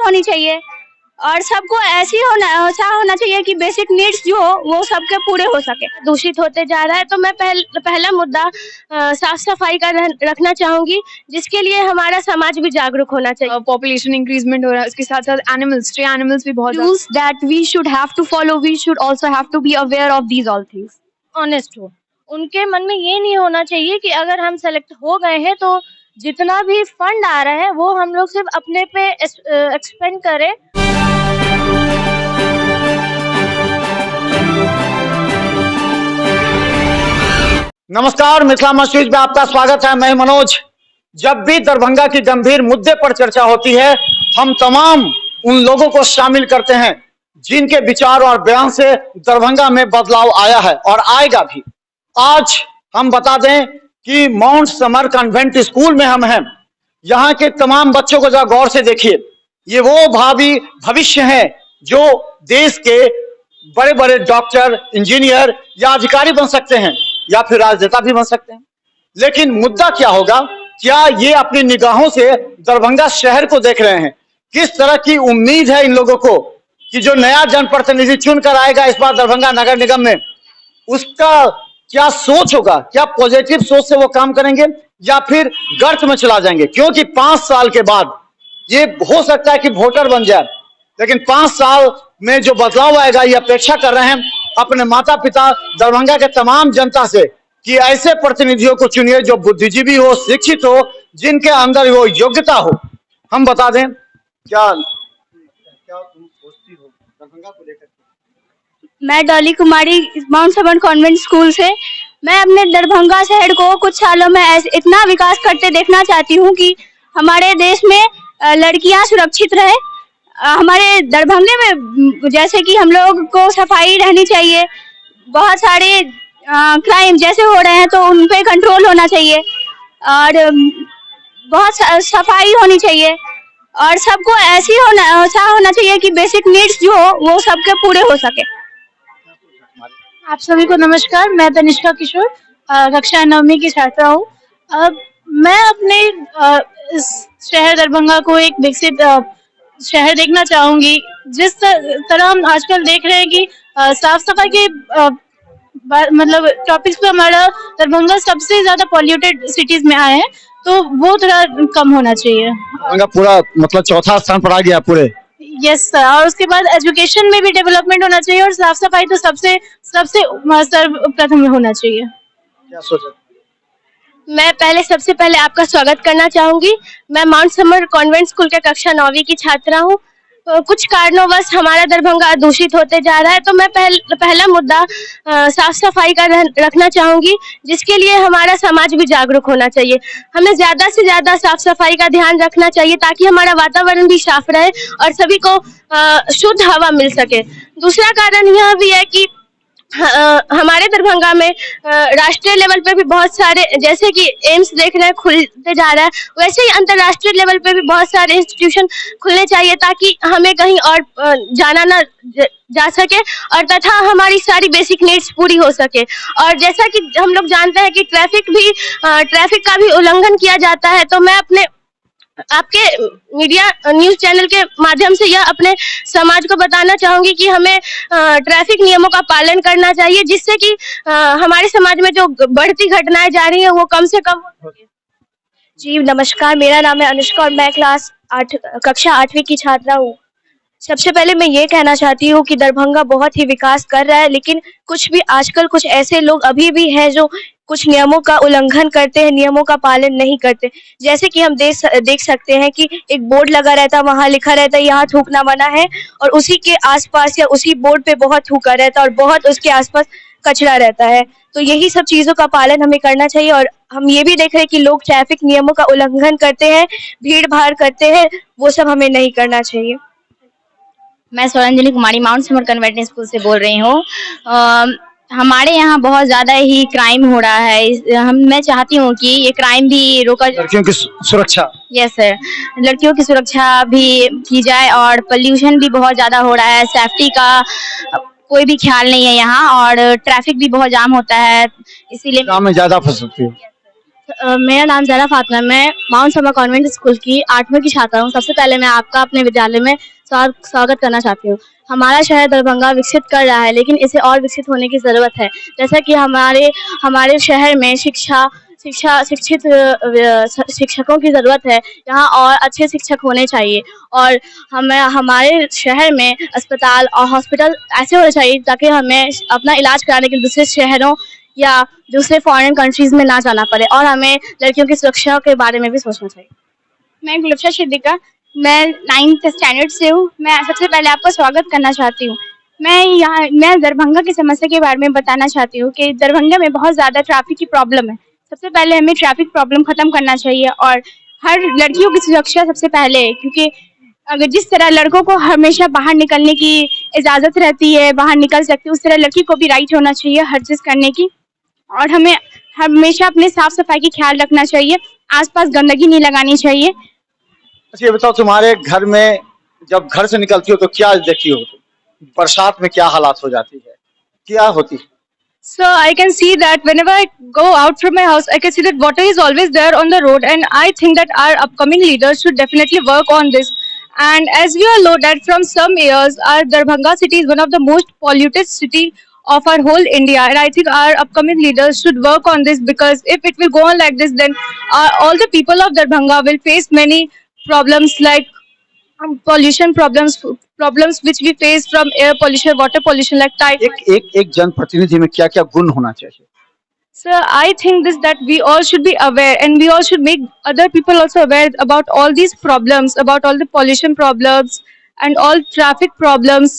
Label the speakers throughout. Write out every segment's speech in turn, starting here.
Speaker 1: होनी चाहिए और सबको ऐसी होना चाहिए कि बेसिक नीड्स जो हो वो सबके पूरे हो सके। दूषित होते जा रहा है तो मैं पहला मुद्दा साफ सफाई का रखना चाहूंगी, जिसके लिए हमारा समाज भी जागरूक होना चाहिए।
Speaker 2: पॉपुलेशन इंक्रीजमेंट हो रहा है, उसके साथ साथ एनिमल्स, स्ट्रे एनिमल्स भी बहुत
Speaker 1: rules that we should have to follow, we should also have to be aware of these all things. Honest हो, उनके मन में ये नहीं होना चाहिए कि अगर हम सेलेक्ट हो गए हैं तो जितना भी फंड आ रहा है वो हम लोग सिर्फ अपने पे एक्सपेंड करें।
Speaker 3: नमस्कार, मिथिला मस्जिद में आपका स्वागत है। मैं मनोज। जब भी दरभंगा की गंभीर मुद्दे पर चर्चा होती है, हम तमाम उन लोगों को शामिल करते हैं जिनके विचार और बयान से दरभंगा में बदलाव आया है और आएगा भी। आज हम बता दें कि माउंट समर कन्वेंट स्कूल में हम हैं। यहाँ के तमाम बच्चों को जरा गौर से देखिए। ये वो भावी भविष्य हैं जो देश के बड़े बड़े डॉक्टर, इंजीनियर या अधिकारी बन सकते हैं या फिर राजनेता भी बन सकते हैं। लेकिन मुद्दा क्या होगा? क्या ये अपनी निगाहों से दरभंगा शहर को देख रहे हैं? किस तरह की उम्मीद है इन लोगों को कि जो नया जनप्रतिनिधि चुनकर आएगा इस बार दरभंगा नगर निगम में, उसका क्या सोच होगा? क्या पॉजिटिव सोच से वो काम करेंगे या फिर गर्त में चला जाएंगे? क्योंकि 5 साल के बाद ये हो सकता है कि वोटर बन जाए, लेकिन 5 साल में जो बदलाव आएगा ये अपेक्षा कर रहे हैं अपने माता पिता दरभंगा के तमाम जनता से कि ऐसे प्रतिनिधियों को चुनिए जो बुद्धिजीवी हो, शिक्षित हो, जिनके अंदर वो योग्यता हो। हम बता दें, क्या तुम सोचती हो दरभंगा को लेकर?
Speaker 1: मैं डॉली कुमारी, माउंट समर कॉन्वेंट स्कूल से। मैं अपने दरभंगा शहर को कुछ सालों में इतना विकास करते देखना चाहती हूँ कि हमारे देश में लड़कियां सुरक्षित रहे। हमारे दरभंगे में जैसे कि हम लोग को सफाई रहनी चाहिए, बहुत सारे क्राइम जैसे हो रहे हैं तो उन पे कंट्रोल होना चाहिए और बहुत सफाई होनी चाहिए और सबको ऐसी होना चाहिए कि बेसिक नीड्स जो हो वो सबके पूरे हो सके।
Speaker 4: आप सभी को नमस्कार। मैं तनिष्का किशोर, कक्षा 9वीं की छात्रा हूँ। मैं अपने इस शहर दरभंगा को एक विकसित शहर देखना चाहूंगी। जिस तरह हम आजकल देख रहे हैं कि साफ सफाई के मतलब टॉपिक्स पे हमारा दरभंगा सबसे ज्यादा पॉल्यूटेड सिटीज में आए हैं, तो वो थोड़ा कम होना चाहिए।
Speaker 3: दरभंगा पूरा मतलब चौथा स्थान पर आ गया पूरे।
Speaker 4: Yes sir. और उसके बाद एजुकेशन में भी डेवलपमेंट होना चाहिए और साफ सफाई तो सबसे सर्वप्रथम होना चाहिए।
Speaker 3: क्या सोचा?
Speaker 1: मैं सबसे पहले आपका स्वागत करना चाहूंगी। मैं माउंट समर कॉन्वेंट स्कूल के कक्षा 9वीं की छात्रा हूँ। कुछ कारणों हमारा दरभंगा दूषित होते जा रहा है तो मैं पहला मुद्दा साफ सफाई का रखना चाहूंगी, जिसके लिए हमारा समाज भी जागरूक होना चाहिए। हमें ज्यादा से ज्यादा साफ सफाई का ध्यान रखना चाहिए ताकि हमारा वातावरण भी साफ रहे और सभी को शुद्ध हवा मिल सके। दूसरा कारण यह भी है कि हमारे दरभंगा में राष्ट्रीय लेवल पे भी बहुत सारे, जैसे कि एम्स देख रहे हैं खुलते जा रहा है, वैसे ही अंतर्राष्ट्रीय लेवल पे भी बहुत सारे इंस्टीट्यूशन खुलने चाहिए ताकि हमें कहीं और जाना ना जा सके और तथा हमारी सारी बेसिक नीड्स पूरी हो सके। और जैसा कि हम लोग जानते हैं कि ट्रैफिक का भी उल्लंघन किया जाता है, तो मैं अपने आपके मीडिया न्यूज चैनल के माध्यम से यह अपने समाज को बताना चाहूंगी कि हमें ट्रैफिक नियमों का पालन करना चाहिए, जिससे कि हमारे समाज में जो बढ़ती घटनाएं जा रही हैं वो कम से कम हो सके। जी नमस्कार, मेरा नाम है अनुष्का और मैं कक्षा 8वीं की छात्रा हूँ। सबसे पहले मैं ये कहना चाहती हूँ कि दरभंगा बहुत ही विकास कर रहा है, लेकिन आजकल कुछ ऐसे लोग अभी भी हैं जो कुछ नियमों का उल्लंघन करते हैं, नियमों का पालन नहीं करते। जैसे कि हम देख सकते हैं कि एक बोर्ड लगा रहता है, वहां लिखा रहता है यहाँ थूकना मना है, और उसी के आसपास या उसी बोर्ड पे बहुत थूका रहता है और बहुत उसके आसपास कचरा रहता है। तो यही सब चीजों का पालन हमें करना चाहिए। और हम ये भी देख रहे हैं कि लोग ट्रैफिक नियमों का उल्लंघन करते हैं, भीड़ भाड़ करते हैं, वो सब हमें नहीं करना चाहिए।
Speaker 5: मैं स्वरंजनी कुमारी माउंट समर कन्वेंट स्कूल से बोल रही हूँ। हमारे यहाँ बहुत ज्यादा ही क्राइम हो रहा है। मैं चाहती हूँ कि ये क्राइम भी रोका जाए।
Speaker 3: लड़कियों की सुरक्षा।
Speaker 5: यस सर, लड़कियों की सुरक्षा भी की जाए और पोल्यूशन भी बहुत ज्यादा हो रहा है, सेफ्टी का कोई भी ख्याल नहीं है यहाँ और ट्रैफिक भी बहुत जाम होता है, इसीलिए
Speaker 3: जाम में ज्यादा फंस सकती है।
Speaker 1: मेरा नाम ज़रा फातिमा, मैं माउंट समर कॉन्वेंट स्कूल की 8वीं की छात्रा हूँ। सबसे पहले मैं आपका अपने विद्यालय में स्वागत करना चाहती हूँ। हमारा शहर दरभंगा विकसित कर रहा है, लेकिन इसे और विकसित होने की ज़रूरत है। जैसा कि हमारे शहर में शिक्षित शिक्षकों की ज़रूरत है। यहाँ और अच्छे शिक्षक होने चाहिए और हमारे शहर में अस्पताल और हॉस्पिटल ऐसे होने चाहिए ताकि हमें अपना इलाज कराने के लिए दूसरे शहरों या दूसरे फॉरेन कंट्रीज में ना जाना पड़े, और हमें लड़कियों की सुरक्षा के बारे में भी सोचना चाहिए।
Speaker 5: मैं गुलफ्शा सिद्दीका, मैं 9th स्टैंडर्ड से हूँ। मैं सबसे पहले आपका स्वागत करना चाहती हूँ। मैं दरभंगा की समस्या के बारे में बताना चाहती हूँ कि दरभंगा में बहुत ज़्यादा ट्रैफिक की प्रॉब्लम है। सबसे पहले हमें ट्रैफिक प्रॉब्लम खत्म करना चाहिए और हर लड़कियों की सुरक्षा सबसे पहले है, क्योंकि अगर जिस तरह लड़कों को हमेशा बाहर निकलने की इजाज़त रहती है, बाहर निकल सकते, उस तरह लड़की को भी राइट होना चाहिए हर चीज़ करने की। और हमें हमेशा अपने साफ सफाई की ख्याल रखना चाहिए, आसपास गंदगी नहीं लगानी चाहिए।
Speaker 3: अच्छा, ये बताओ, तुम्हारे घर में जब घर से निकलती हो तो क्या देखती हो? बरसात में क्या हालात हो जाती है, क्या होती है?
Speaker 2: So I can see that whenever I go out from my house, I can see that water is always there on the road, and I think that our upcoming leaders should definitely work on this. And as we all know that from some years, our Darbhanga city is one of the most polluted city of our whole India, and I think our upcoming leaders should work on this, because if it will go on like this, then all the people of Darbhanga will face many problems like pollution problems which we face from air pollution, water pollution, like typhoid.
Speaker 3: एक जनप्रतिनिधि में क्या क्या गुण होना चाहिए?
Speaker 2: So I think this, that we all should be aware, and we all should make other people also aware about all these problems, about all the pollution problems and all traffic problems.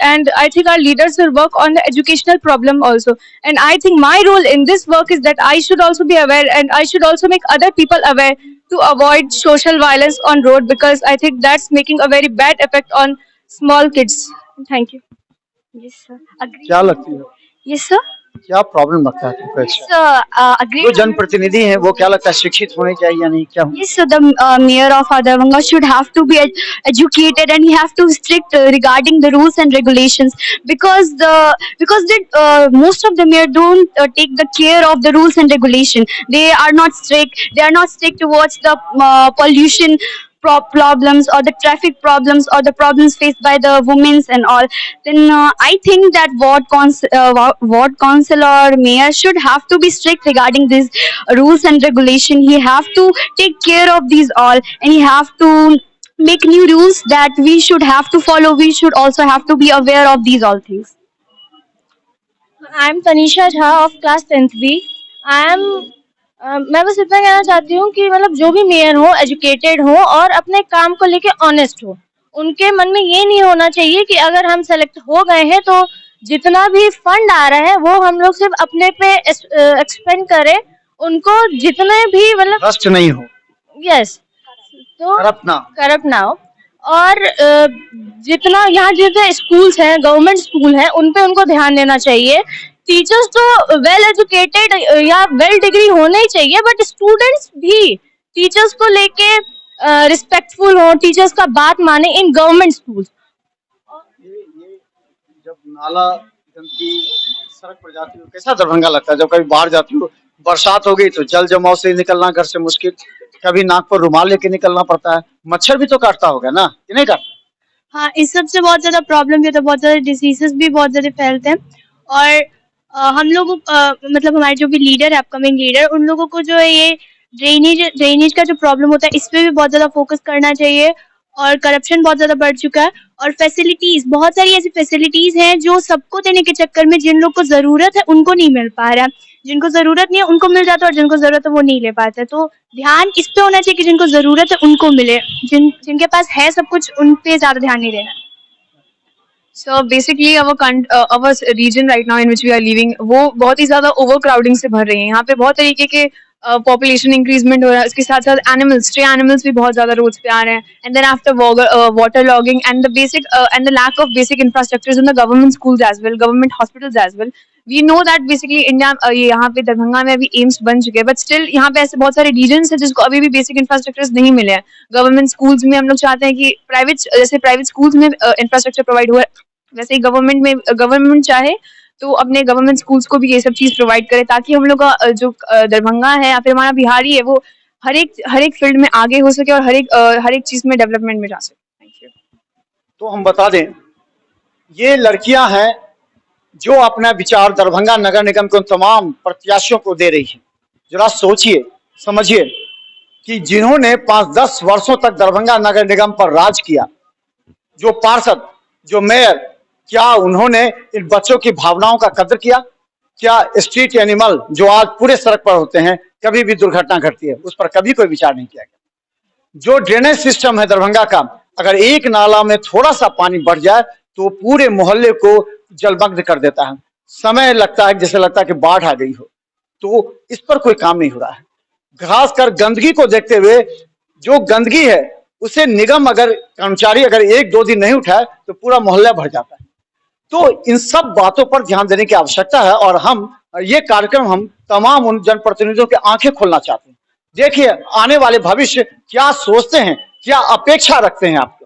Speaker 2: And I think our leaders will work on the educational problem also. And I think my role in this work is that I should also be aware, and I should also make other people aware to avoid social violence on road, because I think that's making a very bad effect on small kids. Thank you.
Speaker 5: Yes sir,
Speaker 3: क्या लगती है,
Speaker 5: yes sir,
Speaker 3: क्या problem लगता है तुमको?
Speaker 5: agree.
Speaker 3: जो जनप्रतिनिधि हैं वो क्या लगता है, शिक्षित होने चाहिए या नहीं, क्या?
Speaker 5: Yes, so the mayor of Darbhanga should have to be educated, and he have to strict regarding the rules and regulations, because most of the mayor don't take the care of the rules and regulation. They are not strict. They are not strict towards the pollution problems or the traffic problems or the problems faced by the women and all. Then I think that ward council or mayor should have to be strict regarding these rules and regulation. He have to take care of these all, and he have to make new rules that we should have to follow. We should also have to be aware of these all things.
Speaker 1: I am Tanisha Jha of class 10th B. मैं बस इतना कहना चाहती हूँ कि मतलब जो भी मेयर हो एजुकेटेड हो और अपने काम को लेके ऑनेस्ट हो। उनके मन में ये नहीं होना चाहिए कि अगर हम सेलेक्ट हो गए हैं तो जितना भी फंड आ रहा है वो हम लोग सिर्फ अपने पे एक्सपेंड करें। उनको जितने भी मतलब
Speaker 3: भ्रष्ट नहीं हो,
Speaker 1: यस, तो
Speaker 3: करप्ट ना हो।
Speaker 1: और जितना यहाँ जितने स्कूल्स हैं, गवर्नमेंट स्कूल हैं, उन पे उनको ध्यान देना चाहिए। टीचर्स तो वेल एजुकेटेड या वेल डिग्री होने ही चाहिए, बट स्टूडेंट्स भी टीचर्स को लेके रिस्पेक्टफुल हो, टीचर्स का बात माने इन गवर्नमेंट स्कूल।
Speaker 3: ये जब नाला गंदगी सड़क पर जाती हो, कैसा दरभंगा लगता है? जब कभी बाहर जाती हो, बरसात हो गई तो जल जमाव से निकलना घर से मुश्किल, कभी नाक पर रुमाल लेके निकलना पड़ता है, मच्छर भी तो काटता होगा ना, कि नहीं काटता?
Speaker 4: हाँ, इस सब से बहुत ज्यादा प्रॉब्लम भी होता है, बहुत ज्यादा डिसीजेस भी बहुत ज्यादा फैलते हैं। और हम लोग मतलब हमारे जो भी लीडर है, अपकमिंग लीडर, उन लोगों को जो है ये ड्रेनेज का जो प्रॉब्लम होता है, इस पे भी बहुत ज्यादा फोकस करना चाहिए। और करप्शन बहुत ज्यादा बढ़ चुका है, और फैसिलिटीज, बहुत सारी ऐसी फैसिलिटीज हैं जो सबको देने के चक्कर में जिन लोग को जरूरत है उनको नहीं मिल पा रहा है, जिनको जरूरत नहीं है उनको मिल जाता है, और जिनको जरूरत है वो नहीं ले पाते। तो ध्यान इस पे होना चाहिए कि जिनको जरूरत है उनको मिले, जिनके पास है सब कुछ उन पे ज्यादा ध्यान नहीं देना।
Speaker 2: So basically our region right now in which we are living, वो बहुत ही ज्यादा overcrowding से भर रही है। यहाँ पे बहुत तरीके के population increasement हो रहा है, उसके साथ साथ stray animals भी बहुत ज्यादा roads पे आ रहे हैं, and then after water logging and the lack of basic infrastructures in the government schools as well, government hospitals as well. We know that basically India, यहाँ पे दरभंगा में अभी एम्स बन चुके हैं, but still यहाँ पे ऐसे बहुत सारे regions हैं जिसको अभी भी basic infrastructures नहीं मिले हैं। Government schools में हम लोग चाहते हैं कि private schools में infrastructure provide हुआ है, वैसे ही गवर्नमेंट चाहे तो अपने गवर्नमेंट स्कूल्स को भी ये सब चीज प्रोवाइड करे, ताकि हम लोग का जो दरभंगा है या फिर हमारा बिहारी है वो हर एक फील्ड में आगे हो सके और हर एक चीज में डेवलपमेंट में जा सके। Thank you.
Speaker 3: तो हम बता दें, ये लड़कियां हैं जो अपना विचार दरभंगा नगर निगम के उन तमाम प्रत्याशियों को दे रही है। जरा सोचिए समझिए कि जिन्होंने 5-10 वर्षों तक दरभंगा नगर निगम पर राज किया, जो पार्षद, जो मेयर, क्या उन्होंने इन बच्चों की भावनाओं का कदर किया? क्या स्ट्रीट एनिमल जो आज पूरे सड़क पर होते हैं, कभी भी दुर्घटना घटती है, उस पर कभी कोई विचार नहीं किया गया? जो ड्रेनेज सिस्टम है दरभंगा का, अगर एक नाला में थोड़ा सा पानी बढ़ जाए तो पूरे मोहल्ले को जलमग्न कर देता है। समय लगता है, जैसे लगता है कि बाढ़ आ गई हो। तो इस पर कोई काम नहीं हो रहा है। खासकर गंदगी को देखते हुए, जो गंदगी है उसे निगम अगर कर्मचारी अगर 1-2 दिन नहीं उठाए तो पूरा मोहल्ला भर जाता है। तो इन सब बातों पर ध्यान देने की आवश्यकता है और हम ये कार्यक्रम हम तमाम उन जनप्रतिनिधियों की आंखें खोलना चाहते हैं। देखिए आने वाले भविष्य क्या सोचते हैं, क्या अपेक्षा रखते हैं आप।